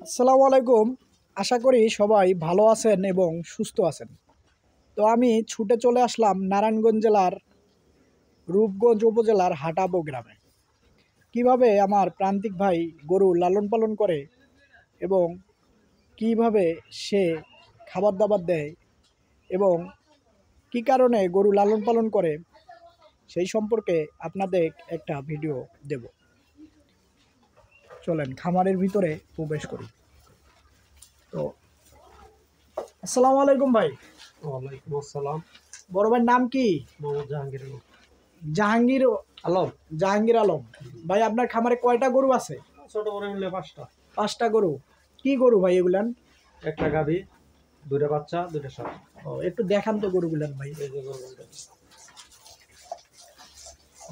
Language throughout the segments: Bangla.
আসসালামু আলাইকুম। আশা করি সবাই ভালো আছেন এবং সুস্থ আছেন। তো আমি ছুটে চলে আসলাম নারায়ণগঞ্জ জেলার রূপগঞ্জ উপজেলার হাটাবো গ্রামে। কিভাবে আমার প্রান্তিক ভাই গরু লালন পালন করে এবং কিভাবে সে খাবার দাবার দেয় এবং কি কারণে গরু লালন পালন করে সেই সম্পর্কে আপনাদের একটা ভিডিও দেব। চলেন খামারের ভিতরে প্রবেশ করি। তো আসসালামু আলাইকুম ভাই। ওয়ালাইকুম আসসালাম। বড় ভাইয়ের নাম কি? মোহাম্মদ জাহাঙ্গীর আলম। জাহাঙ্গীর আলম। জাহাঙ্গীর আলম। ভাই আপনার খামারে কয়টা গরু আছে? ছোট বড় মিলে 5টা। 5টা গরু। কি গরু ভাই এগুলান? একটা গাভী, 2টা বাচ্চা, 2টা ষাঁড়। ও একটু দেখান তো গরুগুলান ভাই। এই যে গরুগুলো।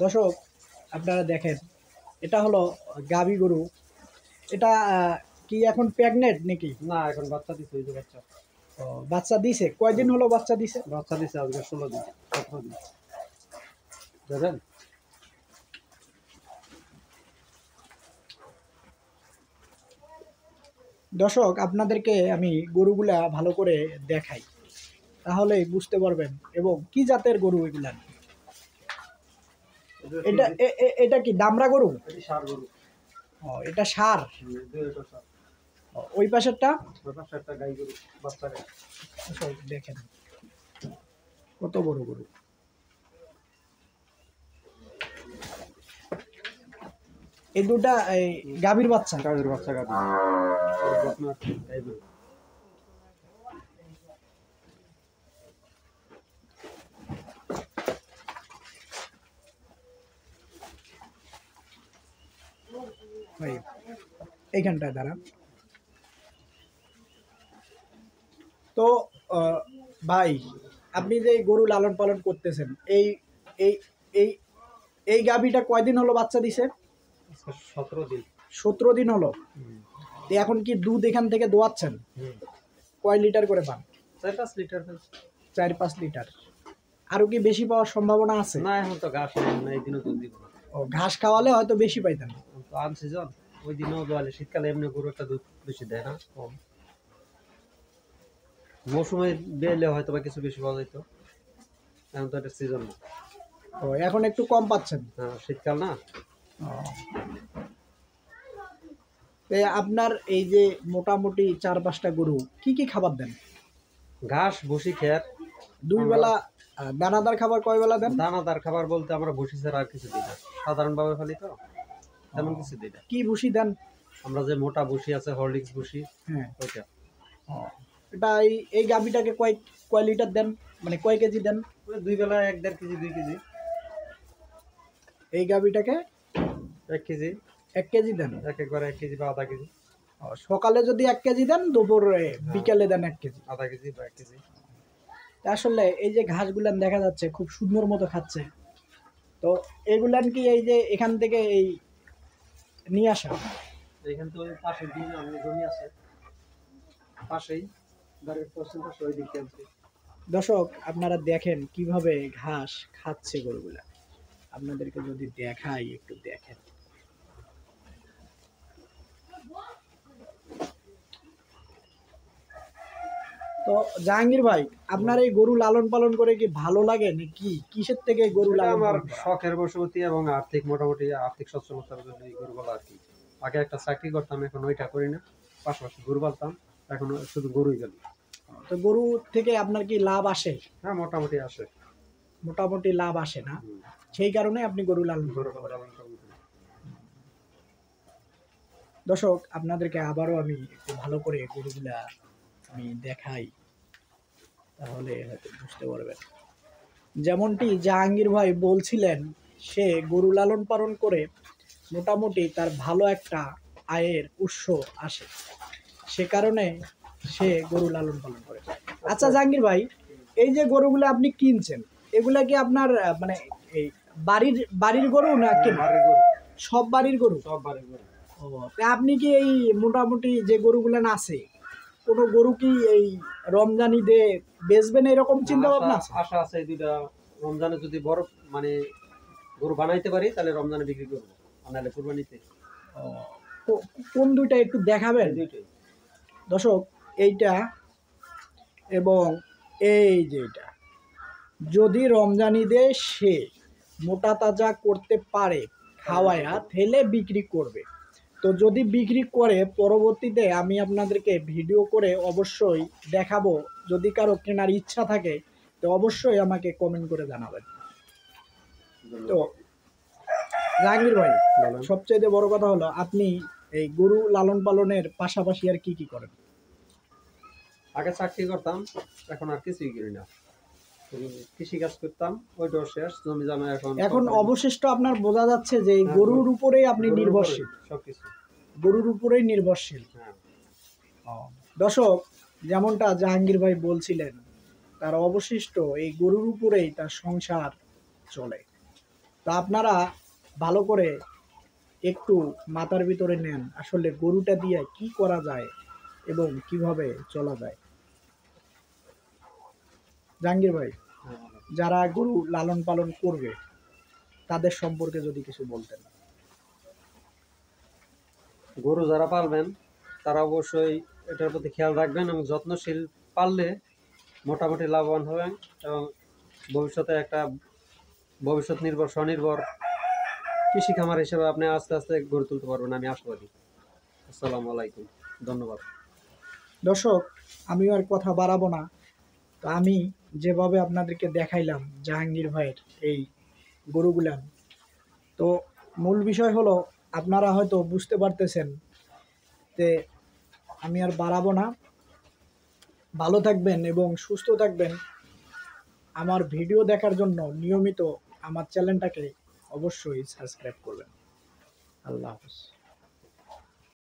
দর্শক আপনারা দেখেন, এটা হলো গাভী গরু। এটা কি এখন প্রেগনেন্ট নাকি? না, এখন বাচ্চা দিছে। এই যে বাচ্চা। ও বাচ্চা দিছে? কয়দিন হলো বাচ্চা দিছে? বাচ্চা দিছে আজকে 16 দিন, 17 দিন। দেখেন। দর্শক আপনাদেরকে আমি গরুগুলা ভালো করে দেখাই, তাহলে বুঝতে পারবেন এবং কি জাতের গরু এগুলান। এটা এটা কি দামরা গরু? এই ষাঁড় গরু। ও এটা ষাঁড়। দুইটা ষাঁড়। ওই পাশেরটা? ওই পাশে একটা গাই গরু, বাচ্চা গাই। দেখেন কত বড় গরু। এই দুটা গাভীর বাচ্চা। গাভীর বাচ্চা গাভী। গাই গরু। ভাই এইখানটায় দাঁড়ান। তো ভাই আপনি যে গরু লালন পালন করতেছেন, এই এই এই এই গাভীটা কয়দিন হলো বাচ্চা দিছে? 17 দিন। 17 দিন হলো। তো এখন কি দুধ এখান থেকে দোয়াচ্ছেন? কয় লিটার করে পান? 4-5 লিটার। 4-5 লিটার। আরো কি বেশি পাওয়ার সম্ভাবনা আছে? না, এখন তো ঘাস নেই, না এই দিনও দুধ দিব না। ও ঘাস খাওয়ালে হয়তো বেশি পাইতেন। তো আনসিজন, ওই দিনও দোয়ালে। শীতকালে এমনি গরু একটা দুধ বেশি দেয় না, কম। মৌসুমে বেলে হয়তো বা কিছু বেশি পাওয়া যেত। এখন তো এটা সিজন না। ও এখন একটু কম পাচ্ছেন। হ্যাঁ, শীতকাল না। আপনার এই যে মোটামুটি 4-5টা গরু কি কি খাবার দেন? ঘাস, ভুসি, খের। 2 বেলা দানাদার খাবার কয় বেলা দেন? দানাদার খাবার বলতে আমরা ভুসি ছাড়া আর কিছু দিই না, সাধারণভাবে খালি তো, তেমন কিছু দিই না। কি ভুসি দেন? আমরা যে মোটা ভুসি আছে, হরলিক্স ভুসি, হ্যাঁ ওইটা। এটা এই গাভীটাকে কয় লিটার দেন, মানে কয় কেজি দেন? 2 বেলা 1-1.5 কেজি, 2 কেজি। এই গাভীটাকে 1 কেজি। 1 কেজি দেন? একবারে 1 কেজি বা আধা কেজি। সকালে যদি 1 কেজি দেন, দুপুরে বিকালে দেন 1 কেজি? আধা কেজি বা 1 কেজি। আসলে এই যে ঘাসগুলান দেখা যাচ্ছে খুব সুন্দর মতো খাচ্ছে, তো এগুলান কি এই যে এখান থেকে এই নিয়ে আসা? এখান তো পাশে দিন আমাদের জমি আছে, পাশেই বাড়ির পশ্চিম পাশে, ওই দিকে আছে। দর্শক আপনারা দেখেন কিভাবে ঘাস খাচ্ছে গরুগুলা। আপনাদেরকে যদি দেখাই, একটু দেখেন। তো জাহাঙ্গীর ভাই, আপনার এই গরু লালন পালন করে কি ভালো লাগে নাকি কিসের থেকে গরু লালন আমার পালন করা? শখের বশবর্তী এবং মোটামুটি আর্থিক সচ্ছলতার জন্য এই গরু পালা আর কি। আগে একটা চাকরি করতাম, এখন ওইটা করি না, পাশাপাশি গরু পালতাম, এখন শুধু গরুই গেল। তো গরু থেকে আপনার কি লাভ আসে? হ্যাঁ, মোটামুটি আসে। মোটামুটি লাভ আসে না, সেই কারণে আপনি গরু লালন গরু করেন। পালন করি। দর্শক আপনাদেরকে আবারও আমি একটু ভালো করে গরুগুলা আমি দেখাই, তাহলে হয়তো বুঝতে পারবেন। যেমনটি জাহাঙ্গীর ভাই বলছিলেন, সে গরু লালন পালন করে মোটামুটি তার ভালো একটা আয়ের উৎস আসে, সে কারণে সে গরু লালন পালন করে। আচ্ছা জাহাঙ্গীর ভাই, এই যে গরুগুলো আপনি কিনছেন, এগুলা কি আপনার মানে এই বাড়ির গরু না কেনা? বাড়ির গরু। সব বাড়ির গরু? সব বাড়ির গরু। ও, তা আপনি কি এই মোটামুটি যে গরুগুলো আছে, কোনো গরু কি এই রমজান ঈদে বেচবেন এরকম চিন্তা ভাবনা আছে? আশা আছে, এই দুইটা রমজানে যদি বড় মানে গরু বানাইতে পারি তাহলে রমজানে বিক্রি করবো, নাহলে কুরবানিতে। কোন দুইটা একটু দেখাবেন? দুইটাই। দর্শক এইটা এবং এই যে এটা, যদি রমজান ঈদে সে মোটা তাজা করতে পারে খাওয়ায়া থেলে বিক্রি করবে। তো যদি বিক্রি করে পরবর্তীতে আমি আপনাদেরকে ভিডিও করে অবশ্যই দেখাবো। যদি কারো কেনার ইচ্ছা থাকে তো অবশ্যই আমাকে কমেন্ট করে জানাবেন। তো জাহাঙ্গীর ভাই, বলেন। সবচেয়ে বড় কথা হলো আপনি এই গরু লালন পালনের পাশাপাশি আর কি কি করেন? আগে চাকরি করতাম, এখন আর কিছুই করি না। কৃষি কাজ করতাম, ওইটাও শেষ, জমি জমা এখন এখন সরকারি- অবশিষ্ট আপনার বোঝা যাচ্ছে যে এই হ্যাঁ, গরুর উপরেই আপনি গরুর নির্ভরশীল, উপরেই সবকিছু। গরুর উপরেই নির্ভরশীল। হ্যাঁ, দর্শক, যেমনটা জাহাঙ্গীর ভাই বলছিলেন, তার অবশিষ্ট এই গরুর উপরেই তার সংসার চলে। তা আপনারা ভালো করে একটু মাথার ভিতরে নেন আসলে গরুটা দিয়ে কি করা যায় এবং কিভাবে চলা যায়। জাহাঙ্গীর ভাই, হ্যাঁ। যারা গরু লালন পালন করবে তাদের সম্পর্কে যদি কিছু বলতেন। গরু যারা পালবেন তারা অবশ্যই এটার প্রতি খেয়াল রাখবেন এবং যত্নশীল পাললে মোটামুটি লাভবান হবেন এবং ভবিষ্যতে একটা ভবিষ্যৎ নির্ভর স্বনির্ভর কৃষি খামার হিসেবে আপনি আস্তে আস্তে গড়ে তুলতে পারবেন, আমি আশাবাদী। আসসালামু আলাইকুম, ধন্যবাদ। দর্শক, আমিও আর কথা বাড়াবো না। তো আমি যেভাবে আপনাদেরকে দেখাইলাম জাহাঙ্গীর ভাইয়ের এই গরুগুলান, তো মূল বিষয় হলো আপনারা হয়তো বুঝতে পারতেছেন। যে আমি আর বাড়াবো না, ভালো থাকবেন এবং সুস্থ থাকবেন। আমার ভিডিও দেখার জন্য নিয়মিত আমার চ্যানেলটাকে অবশ্যই সাবস্ক্রাইব করবেন। আল্লাহ হাফেজ।